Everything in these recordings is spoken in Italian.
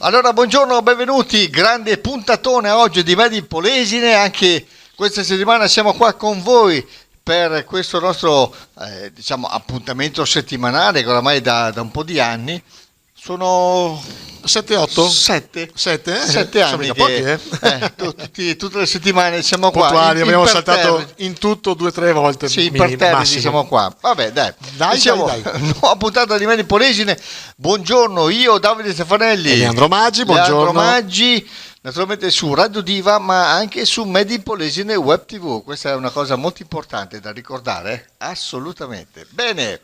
Allora, buongiorno, benvenuti, grande puntatone oggi di Made in Polesine, anche questa settimana siamo qua con voi per questo nostro appuntamento settimanale che oramai da un po' di anni. Sono 7-8? 7 anni che tutte le settimane siamo qua puntuali, abbiamo saltato in tutto 2-3 volte. Sì, imperterriti siamo qua. Vabbè, dai. Nuova puntata di Made in Polesine. Buongiorno, io Davide Stefanelli e Leandro Maggi, buongiorno. Leandro Maggi, naturalmente su Radio Diva, ma anche su Made in Polesine Web TV. Questa è una cosa molto importante da ricordare, assolutamente. Bene.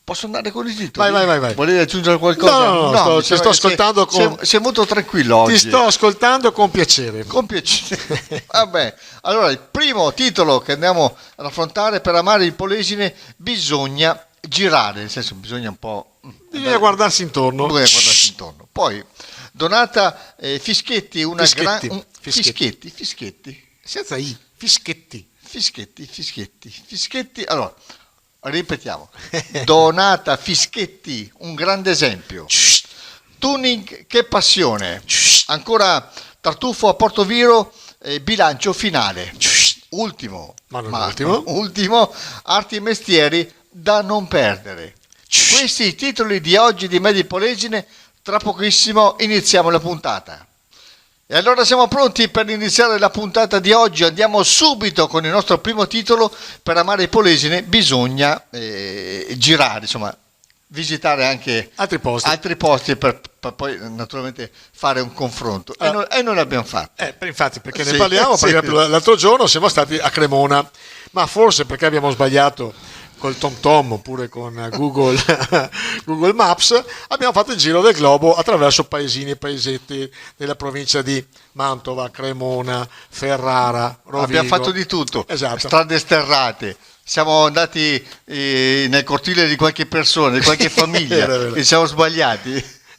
Posso andare con i titoli? Vai. Volevi aggiungere qualcosa? No, ti sto ascoltando sei molto tranquillo oggi. Ti sto ascoltando con piacere. Con piacere. Vabbè, allora il primo titolo che andiamo ad affrontare: per amare il Polesine bisogna girare, nel senso bisogna un po'... Bisogna guardarsi intorno. Poi, Donata Fischetti, una Fischetti. Fischetti. Senza I, Fischetti. Fischetti, allora... Ripetiamo, Donata Fischetti, un grande esempio. Tuning, che passione. Ancora Tartufo a Portoviro, bilancio finale. Ultimo, arti e mestieri da non perdere. Questi i titoli di oggi di Made in Polesine. Tra pochissimo iniziamo la puntata. E allora siamo pronti per iniziare la puntata di oggi. Andiamo subito con il nostro primo titolo: per amare il Polesine bisogna girare, insomma, visitare anche altri posti per poi naturalmente fare un confronto. E noi l'abbiamo fatto. Infatti, perché ne parliamo, l'altro giorno siamo stati a Cremona, ma forse perché abbiamo sbagliato col TomTom oppure con Google Maps, abbiamo fatto il giro del globo attraverso paesini e paesetti della provincia di Mantova, Cremona, Ferrara, Rovigo. Abbiamo fatto di tutto, esatto. Strade sterrate, siamo andati nel cortile di qualche persona, di qualche famiglia e siamo sbagliati.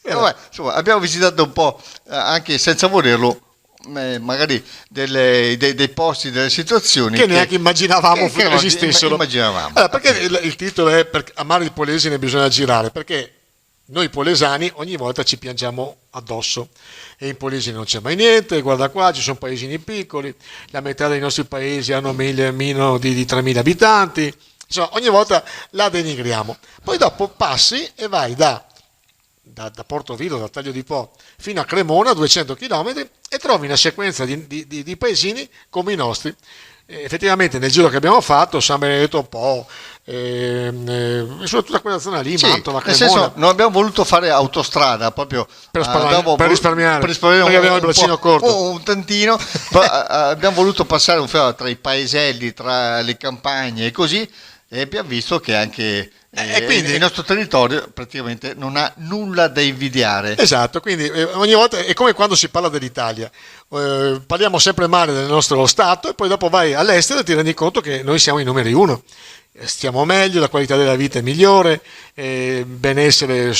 Vabbè, insomma, abbiamo visitato un po', anche senza volerlo, magari dei posti, delle situazioni che neanche immaginavamo esistessero. Allora, perché il titolo è "Per amare il Polesine bisogna girare", perché noi polesani ogni volta ci piangiamo addosso e in Polesine non c'è mai niente. Guarda qua, ci sono paesini piccoli, la metà dei nostri paesi hanno meno di 3.000 abitanti, insomma ogni volta la denigriamo. Poi dopo passi e vai da Portoviro, dal Taglio di Po fino a Cremona, 200 km, e trovi una sequenza di paesini come i nostri. Effettivamente nel giro che abbiamo fatto, San Benedetto Po, tutta quella zona lì, Mantova, Cremona. Nel senso, non abbiamo voluto fare autostrada proprio per risparmiare, perché abbiamo il bacino corto, un tantino. Abbiamo voluto passare tra i paeselli, tra le campagne e così, e abbiamo visto che anche quindi il nostro territorio praticamente non ha nulla da invidiare. Esatto, quindi ogni volta è come quando si parla dell'Italia, parliamo sempre male del nostro Stato e poi dopo vai all'estero e ti rendi conto che noi siamo i numeri uno, stiamo meglio, la qualità della vita è migliore, benessere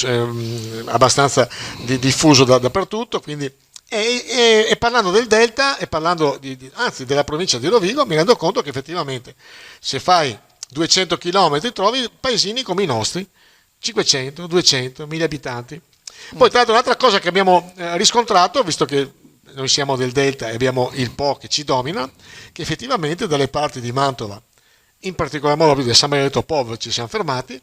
abbastanza diffuso dappertutto, quindi e parlando del Delta e parlando anzi della provincia di Rovigo, mi rendo conto che effettivamente se fai 200 km trovi paesini come i nostri, 500, 200, 1000 abitanti. Poi tra l'altro un'altra cosa che abbiamo riscontrato, visto che noi siamo del Delta e abbiamo il Po che ci domina, che effettivamente dalle parti di Mantova, in particolar modo proprio di San Benedetto Po, dove ci siamo fermati,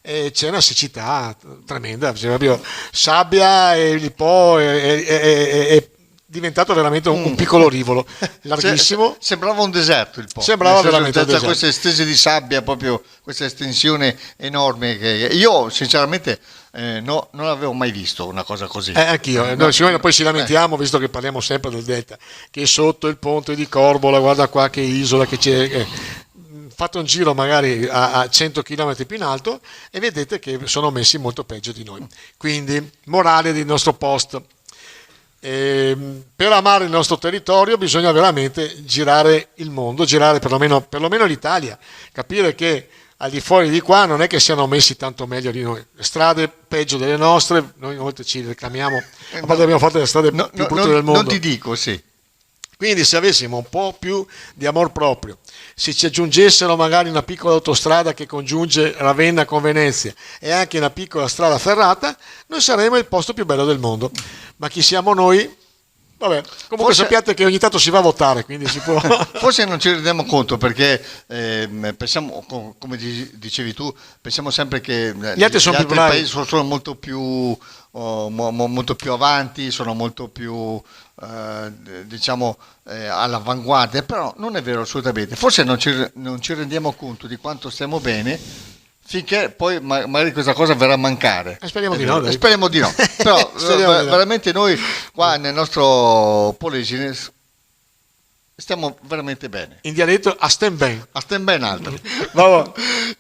c'è una siccità tremenda, c'è proprio sabbia e il Po è diventato veramente un piccolo rivolo larghissimo. Sembrava un deserto il Po. Sembrava veramente un deserto. Queste stese di sabbia, proprio questa estensione enorme che io sinceramente non avevo mai visto una cosa così. Anch'io. Noi poi ci lamentiamo, visto che parliamo sempre del Delta, che sotto il ponte di Corbola, guarda qua che isola che c'è. Fate un giro magari a 100 km più in alto e vedete che sono messi molto peggio di noi. Quindi, morale del nostro post: per amare il nostro territorio bisogna veramente girare il mondo, girare perlomeno l'Italia, capire che al di fuori di qua non è che siano messi tanto meglio di noi, le strade peggio delle nostre, noi inoltre ci reclamiamo, abbiamo fatto le strade più brutte del mondo. Non ti dico, sì. Quindi se avessimo un po' più di amor proprio, se ci aggiungessero magari una piccola autostrada che congiunge Ravenna con Venezia e anche una piccola strada ferrata, noi saremmo il posto più bello del mondo. ma chi siamo noi? Vabbè, comunque sappiate che ogni tanto si va a votare, quindi si può... Forse non ci rendiamo conto perché pensiamo, come dicevi tu, pensiamo sempre che gli altri sono più bravi. Paesi sono molto più, molto più avanti, sono molto più diciamo all'avanguardia, però non è vero assolutamente. Forse non ci rendiamo conto di quanto stiamo bene finché poi magari questa cosa verrà a mancare. Speriamo di no. Speriamo di no. Però veramente noi qua nel nostro Polesine stiamo veramente bene. In dialetto a stem ben. A stem ben altro. Vabbè.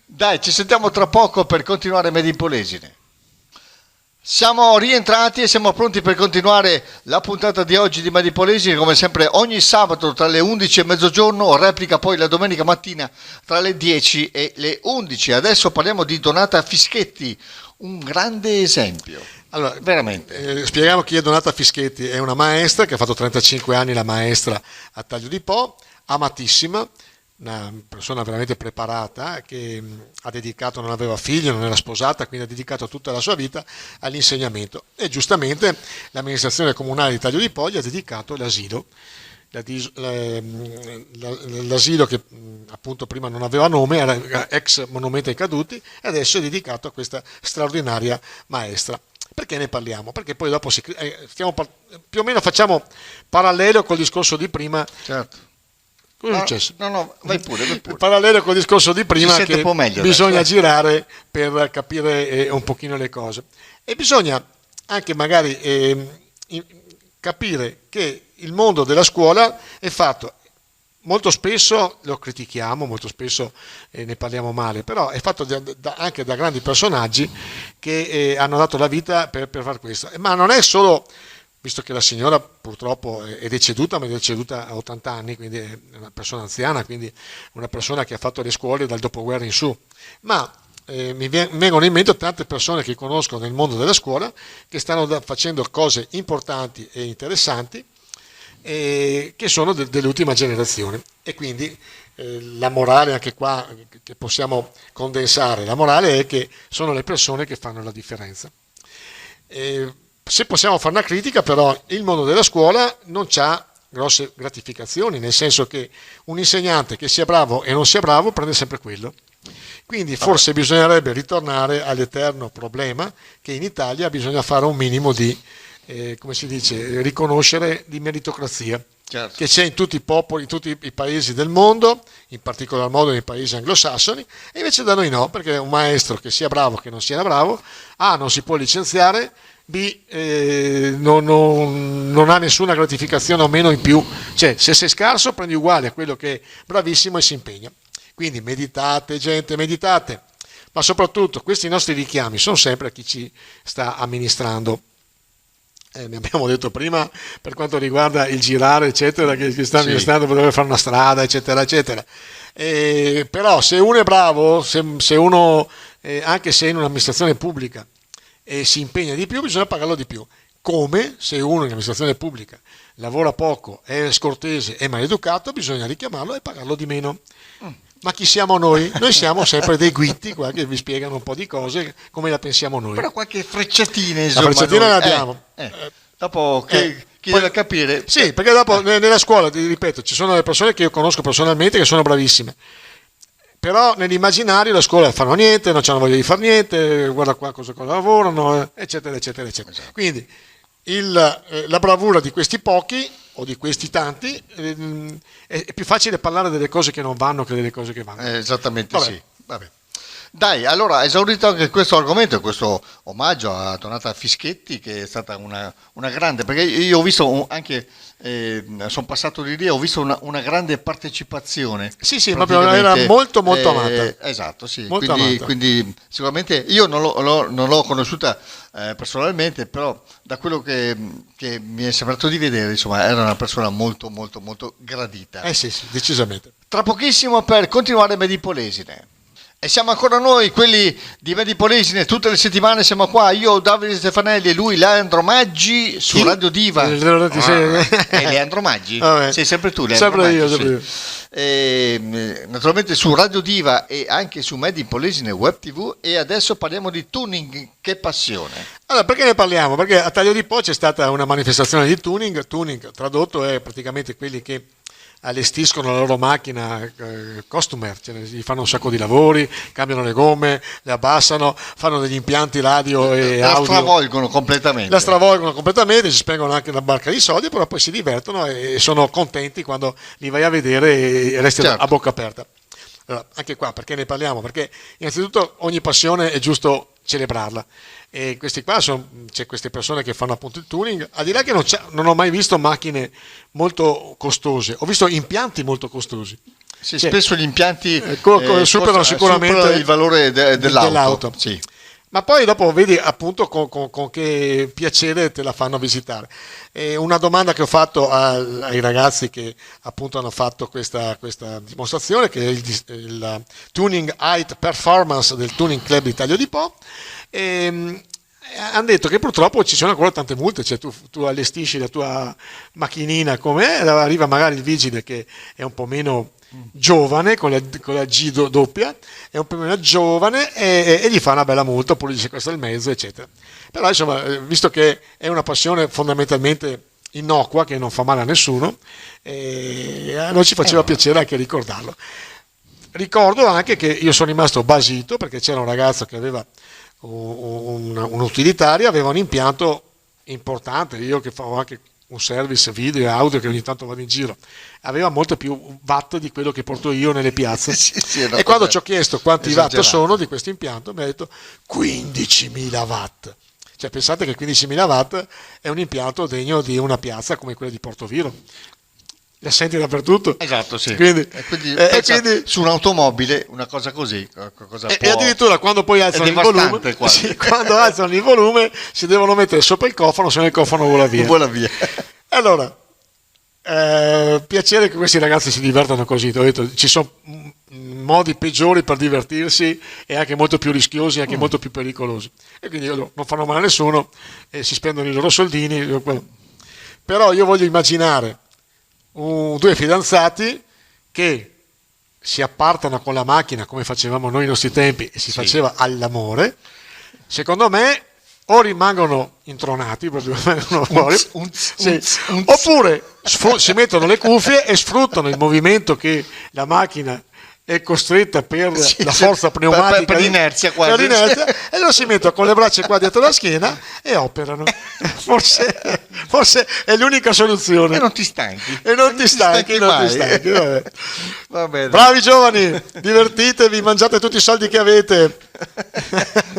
Dai, ci sentiamo tra poco per continuare Made in Polesine. Siamo rientrati e siamo pronti per continuare la puntata di oggi di Made in Polesine, come sempre ogni sabato tra le 11 e mezzogiorno, replica poi la domenica mattina tra le 10 e le 11. Adesso parliamo di Donata Fischetti, un grande esempio. Allora, veramente. Spieghiamo chi è Donata Fischetti. È una maestra che ha fatto 35 anni la maestra a Taglio di Po, amatissima, una persona veramente preparata che ha dedicato, non aveva figli, non era sposata, quindi ha dedicato tutta la sua vita all'insegnamento e giustamente l'amministrazione comunale di Taglio di Po gli ha dedicato l'asilo, l'asilo che appunto prima non aveva nome, era ex monumento ai caduti e adesso è dedicato a questa straordinaria maestra. Perché ne parliamo? Perché poi dopo più o meno facciamo parallelo col discorso di prima. Certo. Cosa è successo? No, vai pure. Il parallelo con il discorso di prima, che un po' meglio bisogna adesso, girare per capire un pochino le cose. E bisogna anche magari capire che il mondo della scuola è fatto, molto spesso lo critichiamo, molto spesso ne parliamo male, però è fatto anche da grandi personaggi che hanno dato la vita per far questo. Ma non è solo... Visto che la signora purtroppo è deceduta, ma è deceduta a 80 anni, quindi è una persona anziana, quindi una persona che ha fatto le scuole dal dopoguerra in su. Ma mi vengono in mente tante persone che conosco nel mondo della scuola che stanno facendo cose importanti e interessanti che sono dell'ultima generazione. E quindi la morale anche qua che possiamo condensare, la morale è che sono le persone che fanno la differenza. Se possiamo fare una critica, però il mondo della scuola non ha grosse gratificazioni, nel senso che un insegnante che sia bravo e non sia bravo prende sempre quello. Quindi forse bisognerebbe ritornare all'eterno problema che in Italia bisogna fare un minimo di, come si dice, riconoscere di meritocrazia. Certo. Che c'è in tutti i popoli, in tutti i paesi del mondo, in particolar modo nei paesi anglosassoni, e invece da noi no, perché un maestro che sia bravo che non sia bravo, A, non si può licenziare, B, non ha nessuna gratificazione o meno in più, cioè se sei scarso prendi uguale a quello che è bravissimo e si impegna. Quindi meditate gente, meditate, ma soprattutto questi nostri richiami sono sempre a chi ci sta amministrando. Ne abbiamo detto prima per quanto riguarda il girare eccetera, che sta amministrando per dover fare una strada eccetera eccetera, però se uno è bravo, se uno anche se è in un'amministrazione pubblica e si impegna di più, bisogna pagarlo di più. Come se uno in amministrazione pubblica lavora poco, è scortese, è maleducato, bisogna richiamarlo e pagarlo di meno. Ma chi siamo noi? Noi siamo sempre dei guitti qua che vi spiegano un po' di cose come la pensiamo noi. Però qualche frecciatina, insomma. La frecciatina la abbiamo. Dopo chi deve capire. Sì, perché dopo nella scuola, ti ripeto, ci sono delle persone che io conosco personalmente che sono bravissime. Però nell'immaginario la scuola fanno niente, non hanno voglia di fare niente, guarda qua cosa lavorano, eccetera, eccetera, eccetera. Esatto. Quindi la bravura di questi pochi o di questi tanti è più facile parlare delle cose che non vanno che delle cose che vanno. Esattamente. Vabbè. Sì. Vabbè. Dai, allora esaurito anche questo argomento, questo omaggio a Donata Fischetti, che è stata una grande, perché io ho visto anche, sono passato di lì, ho visto una grande partecipazione. Sì, proprio era molto amata. Esatto, sì. Molto amata. Quindi sicuramente io non l'ho conosciuta personalmente, però da quello che mi è sembrato di vedere, insomma, era una persona molto gradita. Sì, decisamente. Tra pochissimo per continuare Made in Polesine. E siamo ancora noi, quelli di Medipolesine, tutte le settimane siamo qua, io Davide Stefanelli e lui Leandro Maggi su Chi? Radio Diva. Leandro Maggi? Vabbè. Sei sempre tu, Leandro Sempre Maggi, io, sì. sempre io. Naturalmente su Radio Diva e anche su Medipolesine Web TV, e adesso parliamo di tuning, che passione. Allora, perché ne parliamo? Perché a Taglio di Po c'è stata una manifestazione di tuning. Tuning, tradotto, è praticamente quelli che allestiscono la loro macchina, costumer, cioè gli fanno un sacco di lavori, cambiano le gomme, le abbassano, fanno degli impianti radio e La audio. stravolgono completamente. La stravolgono completamente, ci spengono anche una barca di soldi, però poi si divertono e sono contenti quando li vai a vedere e resti Certo. a bocca aperta. Allora, anche qua, perché ne parliamo? Perché innanzitutto ogni passione è giusto celebrarla. E questi qua c'è queste persone che fanno appunto il tuning, al di là che non ho mai visto macchine molto costose, ho visto impianti molto costosi. Sì, Cioè, spesso gli impianti superano sicuramente il valore dell'auto. Sì. Ma poi dopo vedi appunto con che piacere te la fanno visitare. E una domanda che ho fatto ai ragazzi che appunto hanno fatto questa dimostrazione, che è il Tuning Height Performance del Tuning Club di Taglio di Po, hanno detto che purtroppo ci sono ancora tante multe, cioè tu allestisci la tua macchinina come arriva magari il vigile che è un po' meno giovane, con la G doppia, è un po' meno giovane e gli fa una bella multa, oppure dice questo è il mezzo, eccetera. Però insomma, visto che è una passione fondamentalmente innocua, che non fa male a nessuno, a noi ci faceva piacere anche ricordarlo. Ricordo anche che io sono rimasto basito perché c'era un ragazzo che aveva un utilitario, aveva un impianto importante, io che facevo anche un service video e audio che ogni tanto vado in giro, aveva molto più watt di quello che porto io nelle piazze. Sì, e quando ci ho chiesto quanti esagerato. watt sono di questo impianto, mi ha detto 15.000 watt. Cioè pensate che 15.000 watt è un impianto degno di una piazza come quella di Portoviro. La senti dappertutto. Esatto, sì. Quindi, quindi su un'automobile una cosa così. E addirittura quando poi alzano il volume, quando alzano il volume si devono mettere sopra il cofano, se no il cofano vola via. Vola via. Allora, piacere che questi ragazzi si divertano così. Ho detto, ci sono modi peggiori per divertirsi e anche molto più rischiosi, anche molto più pericolosi. E quindi non fanno male a nessuno e si spendono i loro soldini. Però io voglio immaginare due fidanzati che si appartano con la macchina come facevamo noi ai nostri tempi e si faceva all'amore. Secondo me o rimangono intronati proprio fuori, oppure si mettono le cuffie e sfruttano il movimento che la macchina è costretta per la forza pneumatica, per l'inerzia quasi. Per l'inerzia, e loro si mettono con le braccia qua dietro la schiena e operano. Forse è l'unica soluzione. E non ti stanchi. Vabbè. Va bene. Bravi giovani, divertitevi, mangiate tutti i soldi che avete.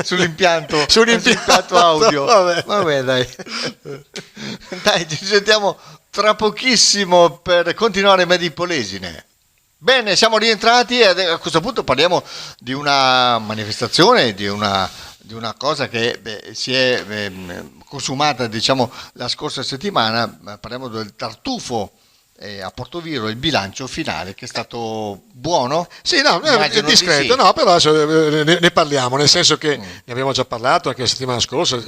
Sull'impianto Sull'impianto audio. Vabbè, dai. Dai, ci sentiamo tra pochissimo per continuare Medipolesine. Bene, siamo rientrati e a questo punto parliamo di una manifestazione, di una cosa che si è consumata, diciamo, la scorsa settimana. Parliamo del tartufo a Portoviro, il bilancio finale che è stato buono. Sì, no, è discreto, no, però ne parliamo, nel senso che ne abbiamo già parlato anche la settimana scorsa,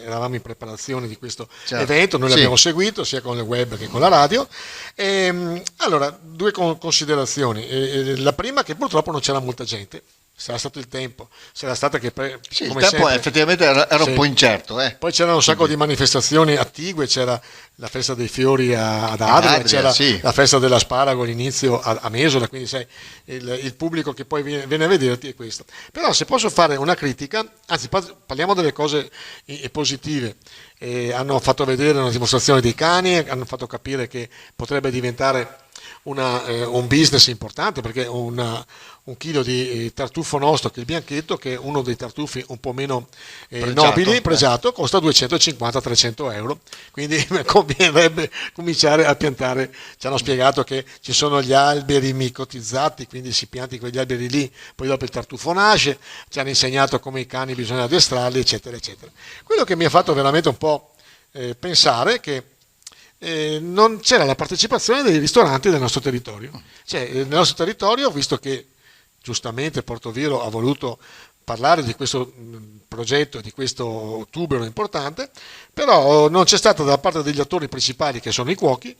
eravamo in preparazione di questo evento, noi l'abbiamo seguito sia con il web che con la radio. Allora, due considerazioni. La prima, che purtroppo non c'era molta gente. Sarà stato il tempo, sarà stata che il tempo effettivamente era un po' incerto. Poi c'erano un sacco di manifestazioni attigue, c'era la festa dei fiori ad Adria, c'era la festa dell'asparago all'inizio a Mesola, quindi sai, il pubblico che poi viene a vederti è questo. Però se posso fare una critica, anzi parliamo delle cose positive. Hanno fatto vedere una dimostrazione dei cani, hanno fatto capire che potrebbe diventare un business importante, perché un chilo di tartufo nostro, che è il bianchetto, che è uno dei tartufi un po' meno nobili, pregiato, costa 250-300 euro, quindi conviene cominciare a piantare. Ci hanno spiegato che ci sono gli alberi micotizzati, quindi si pianti quegli alberi lì, poi dopo il tartufo nasce, ci hanno insegnato come i cani bisogna addestrarli, eccetera eccetera. Quello che mi ha fatto veramente un po' pensare che non c'era la partecipazione dei ristoranti del nostro territorio. Cioè, nel nostro territorio, visto che giustamente Portoviro ha voluto parlare di questo progetto, di questo tubero importante, però non c'è stata da parte degli attori principali, che sono i cuochi,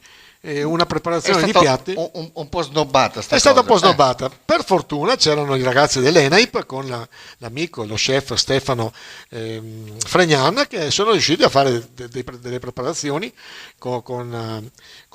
una preparazione di piatti. Un po' snobbata sta È stata un po' cosa. snobbata. Per fortuna c'erano i ragazzi dell'ENAIP con l'amico, lo chef Stefano Fregnan, che sono riusciti a fare delle preparazioni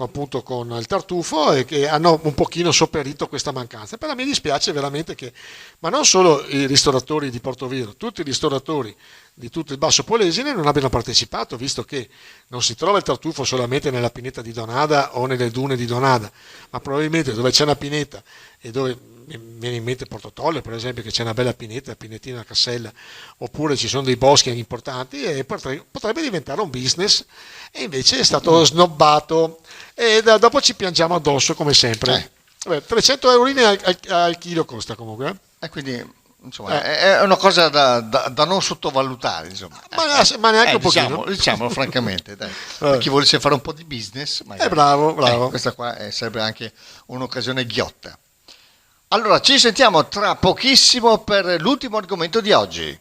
appunto con il tartufo, e che hanno un pochino sopperito questa mancanza. Però mi dispiace veramente che, ma non solo i ristoratori di Portoviro, tutti i ristoratori di tutto il Basso Polesine non abbiano partecipato, visto che non si trova il tartufo solamente nella pineta di Donada o nelle dune di Donada, ma probabilmente dove c'è una pineta, e dove mi viene in mente Porto Tolle per esempio, che c'è una bella pineta, Pinetina Cassella, oppure ci sono dei boschi importanti, e potrebbe diventare un business, e invece è stato snobbato, e dopo ci piangiamo addosso come sempre. Vabbè, 300 euro al chilo costa comunque. E quindi insomma, è una cosa da non sottovalutare, insomma. Ma neanche un pochino. Diciamolo francamente, dai. Per chi volesse fare un po' di business, magari. Bravo. Questa qua sarebbe anche un'occasione ghiotta. Allora, ci sentiamo tra pochissimo per l'ultimo argomento di oggi.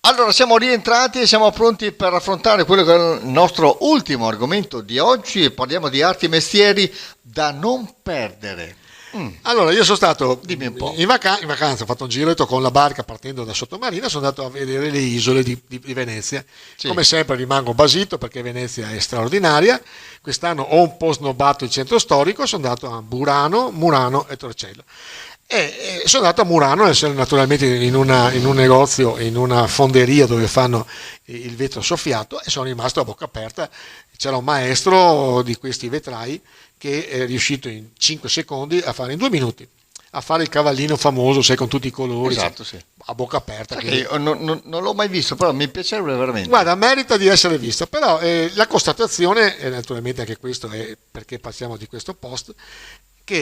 Allora, siamo rientrati e siamo pronti per affrontare quello che è il nostro ultimo argomento di oggi, e parliamo di arti e mestieri da non perdere. Allora, io sono stato Dimmi un po'. in vacanza, ho fatto un giretto con la barca partendo da Sottomarina, sono andato a vedere le isole di Venezia. Sì. Come sempre rimango basito perché Venezia è straordinaria. Quest'anno ho un po' snobbato il centro storico, sono andato a Burano, Murano e Torcello. E sono andato a Murano, naturalmente in un negozio, in una fonderia dove fanno il vetro soffiato, e sono rimasto a bocca aperta. C'era un maestro di questi vetrai che è riuscito in 5 secondi a fare, in 2 minuti, a fare il cavallino famoso, sai, con tutti i colori, Esatto, sì. a bocca aperta. Io non l'ho mai visto, però mi piacerebbe veramente. Guarda, merita di essere visto, però la constatazione, e naturalmente anche questo è perché parliamo di questo post, che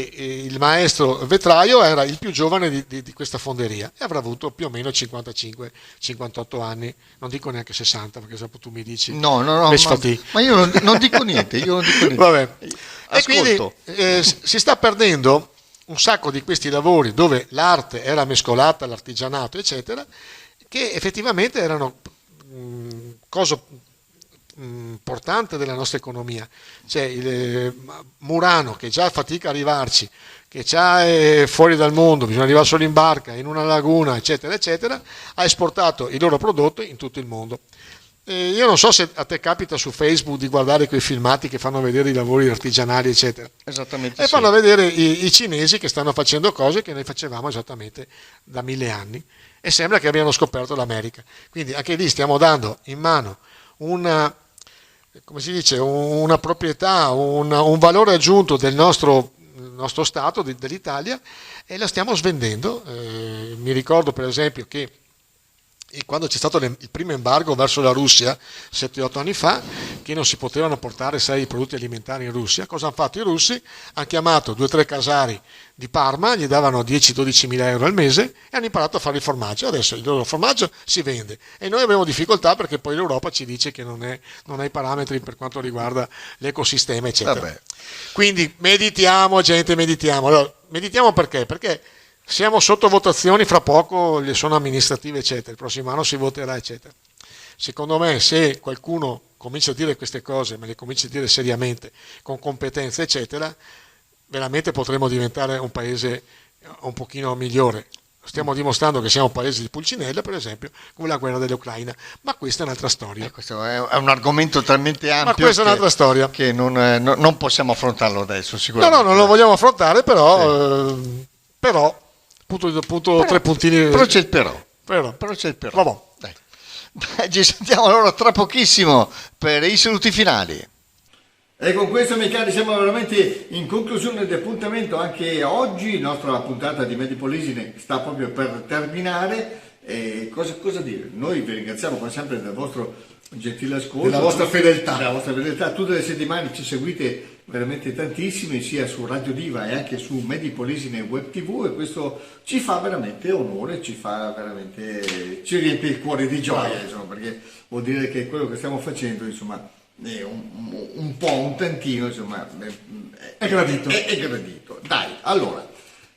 il maestro vetraio era il più giovane di questa fonderia, e avrà avuto più o meno 55-58 anni, non dico neanche 60, perché dopo tu mi dici No, ma io non dico niente, Vabbè. E Ascolto. quindi si sta perdendo un sacco di questi lavori dove l'arte era mescolata all'artigianato, eccetera, che effettivamente erano cosa importante della nostra economia. C'è il Murano, che già fatica a arrivarci, che già è fuori dal mondo, bisogna arrivare solo in barca, in una laguna, eccetera, eccetera, ha esportato il loro prodotto in tutto il mondo. Io non so se a te capita su Facebook di guardare quei filmati che fanno vedere i lavori artigianali, eccetera. Esattamente. E fanno vedere i cinesi che stanno facendo cose che noi facevamo esattamente da 1000 anni, e sembra che abbiano scoperto l'America. Quindi anche lì stiamo dando in mano una, come si dice, una proprietà, un valore aggiunto del nostro Stato, dell'Italia, e la stiamo svendendo. Mi ricordo per esempio che quando c'è stato il primo embargo verso la Russia 7-8 anni fa, che non si potevano portare, sai, i prodotti alimentari in Russia, cosa hanno fatto i russi? Hanno chiamato 2 o 3 casari di Parma, gli davano 10-12 mila euro al mese, e hanno imparato a fare il formaggio. Adesso il loro formaggio si vende, e noi abbiamo difficoltà perché poi l'Europa ci dice che non ha i parametri per quanto riguarda l'ecosistema, eccetera. Vabbè. Quindi meditiamo, gente, meditiamo. Allora, meditiamo perché? Perché siamo sotto votazioni, fra poco le sono amministrative, eccetera, il prossimo anno si voterà, eccetera. Secondo me, se qualcuno comincia a dire queste cose, ma le comincia a dire seriamente, con competenze, eccetera, veramente potremo diventare un paese un pochino migliore. Stiamo dimostrando che siamo un paese di Pulcinella, per esempio, come la guerra dell'Ucraina, ma questa è un'altra storia. Questo è un argomento talmente ampio, Ma questa è un'altra storia. Che non possiamo affrontarlo adesso, sicuramente. No, non lo vogliamo affrontare, però, appunto 3 puntini. Però c'è il però. Però c'è il però. Vabbè. Dai, ci sentiamo allora tra pochissimo per i saluti finali. E con questo, miei cari, siamo veramente in conclusione di appuntamento anche oggi. La nostra puntata di Medipolesine sta proprio per terminare. Cosa dire? Noi vi ringraziamo come sempre del vostro gentile ascolto, della vostra fedeltà. Tutte le settimane ci seguite veramente tantissimi, sia su Radio Diva e anche su Medipolesine Web TV, e questo ci fa veramente onore, ci riempie il cuore di gioia, insomma, perché vuol dire che quello che stiamo facendo, insomma, è un tantino, insomma, È gradito. È gradito. Dai, allora,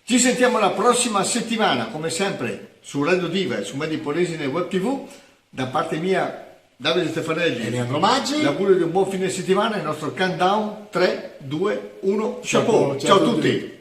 Ci sentiamo la prossima settimana, come sempre, su Radio Diva e su Media Polesine Web TV. Da parte mia, Davide Stefanelli E Leandro Maggi. l'augurio di un buon fine settimana, il nostro countdown 3, 2, 1, chapeau. Ciao a tutti.